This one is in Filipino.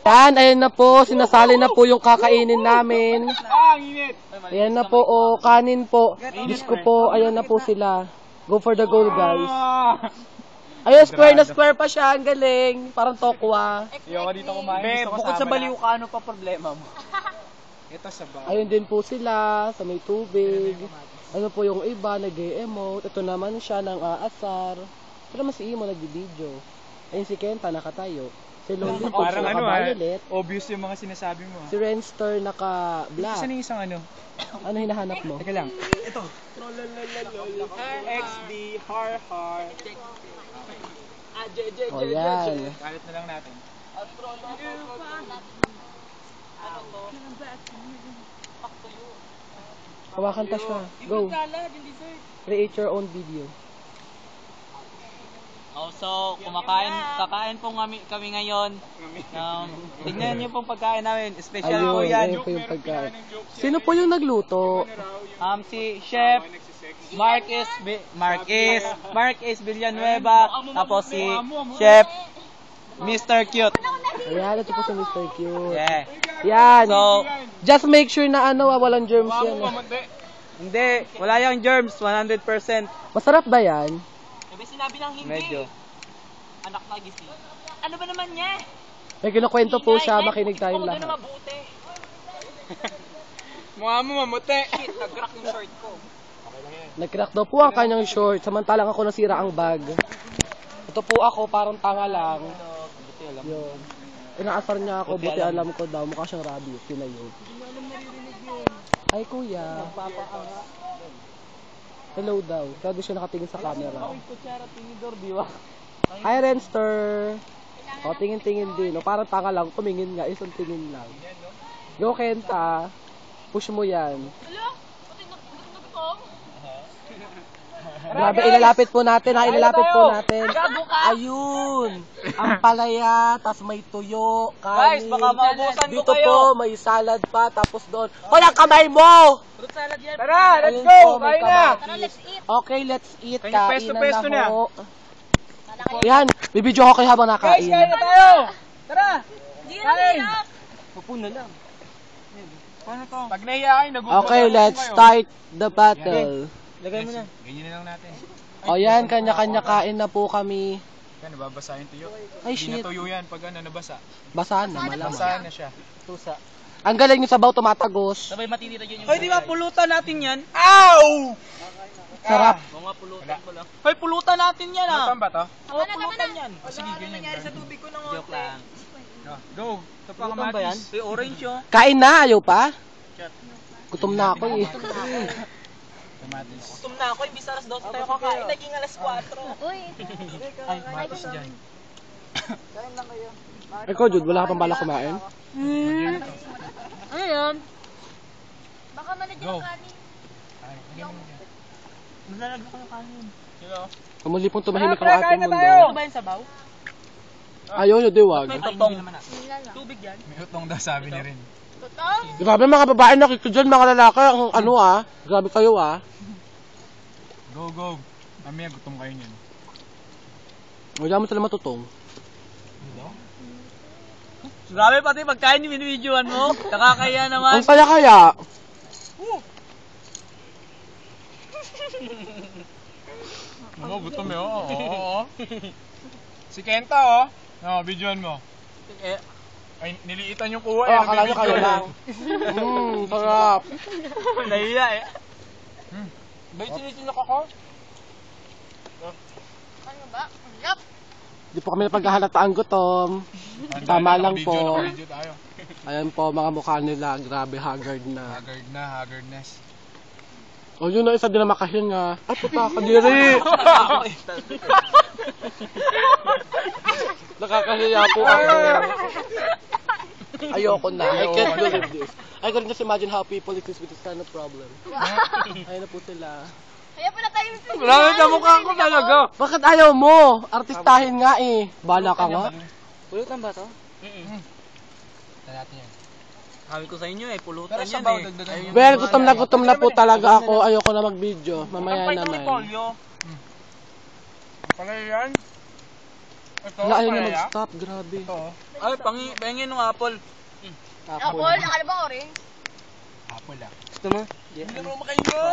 Yan, ayun na po. Sinasali na po yung kakainin namin. Ayan na po, oh, kanin po. Disco po, ayan na po sila. Go for the goal, guys. Ayun, square na square pa siya. Ang galing. Parang tokwa. Ayoko dito kumain. Bukod sa baliw ka, ano pa problema mo? Ito sa bahay. Ayun din po sila, sa may tubig. Ano po yung iba, nag-emote. Ito naman siya, ng aasar. Ito naman si Imo, nag-video. Ayun si Kenta, nakatayo. Si Lonely po, parang ano naka-violet. Obvious yung mga sinasabi mo. Si Renster, naka-black. Isa na isang ano. Ano hinahanap mo? Teka lang. Ito. RXD, har. O yan. Kalit na lang natin. Hawakan pa siya. Go. Create your own video. Oh, so, kakain po kami ngayon. Tingnan niyo pong pagkain namin. Special po yan. Ayun po yung pagkain. Sino po yung nagluto? Si Chef Marquez Villanueva. Tapos si Chef Mr. Cute. Ayan, ito po si Mr. Cute. Yeah. Yan. So, Just make sure na walang germs yan. hindi. Wala yung germs. 100%. Masarap ba yan? May sinabi ng hindi. Medyo. Anak na gising. Ano ba naman niya? May kinukwento po siya, makinig tayong lahat. lahat. Mabuti. Mukha mo mamuti. Shit, nag-crack yung short ko. Nag-crack daw po ang kanyang short, samantalang ako nasira ang bag. Ito po ako, parang tanga lang. Yun. Inaasar niya ako, buti alam ko daw, mukha siyang rabbit. Yun na yun. Ay kuya. Hello daw. Kaya siya nakatingin sa camera. Hi Renster. O, tingin-tingin din. O, parang tanga lang. Tumingin nga. Isang tingin lang. Go Kenta. Push mo yan. Hello? Pati nagtong? Grabe, ilalapit po natin ha. Ilalapit po natin. Ayun. Ang palaya, tas may tuyo, kanin. Guys, baka maubusan ko Dito kayo. po, may salad pa. Tapos doon. Hoy, ang kamay mo! Fruit salad yan. Tara, let's Ayun go. po, may Kain na. kamatis. Tara, let's eat. Okay, let's eat. Kanya pesto-pesto Kainan na na. ho. Yan, bibidyo ko kayo habang Guys, nakain. kain na tayo. Tara. Hindi na hirap. Pupuna lang. Paano to? Pag nahiya kayo, nagugulat Okay, let's start the battle. Lagay mo na. Ganyan na lang natin. O yan, kanya-kanya kain na po kami. Yan, nababasa yung tuyo. Ay, Hindi shit. na tuyo yan pag ano, nabasa. Basahan na, malamang. Basahan na siya. Tusa. Ang galing yung sabaw tumatagos. Sabay matitira yun yung... Hoy, di ba pulutan natin yan? Ow! Sarap. Oo nga, pulutan ko lang. Hoy, pulutan natin yan ah. Pulutan ba to? Oo, pulutan yan. O sige, ganyan. Sa tubig ko ng Joke lang. Go. Ito pa Pulutan ba yan? kamatis. Hoy, orange oh. Kain na, ayaw pa? Gutom na ako eh. Kamatis. Gutom na ako, imbis alas 12 tayo kakain, naging alas 4. Uy, Ay, kamatis dyan. Ikaw, Jude, wala ka pang bala kumain? Ano yan? baka manadyan Go. ang kanin. Ay, ganyan mo dyan. Nalalagyan ko ng kanin. Sino? Kamuli pong tumahimik ang ating mundo. Ano ba yung sabaw? Ayaw nyo, diwag. May totong. Nila lang. Tubig yan. May utong daw sabi ni Rin. Totoo? Grabe mga babae nakikita dyan, mga lalaki. Ang ano ah. Grabe kayo ah. Go, go. Mamaya gutom kayo niyan. Wala mo sila matutong. Grabe pati pagkain ni binibidyoan mo. Nakakaya naman. Ang saya kaya. Oo, gutom eh. Oo. Si Kenta oh. No, videoan mo. Eh, Ay, niliitan yung kuha. Oh, akala nyo kayo lang. Sarap. nahiya eh. Bay, sinisinok ako? Ano ba? Yup. Di po kami napaghahalata ang gutom. Tama lang po. Video tayo. Ayan po, mga mukha nila. Grabe, haggard na. Haggardness. O yun na, isa din na makahinga. Ay, puta, kadiri! Nakakahiya po ako. Ayoko na. I can't believe this. I couldn't just imagine how people exist with this kind of problem. Ayun na po sila. Kaya pala tayo Grabe sa mukha ko talaga. Bakit ayaw mo? Artistahin nga eh. Bala ka nga. Pulutan ba to? Tignan natin yan. Sabi ko sa inyo eh, pulutan Pero yan sabaw, eh. dagdagan mo. Well, gutom na po talaga ako. Ayoko na mag-video. Mamaya naman. Polyo. Pala yan? Ito, Wala, ayaw na palaya. mag-stop. Grabe. Ito, oh. Ay, pangin ng apple. Apple, akala ba orange? Apple ah. Gusto mo? Hindi naman makain mo!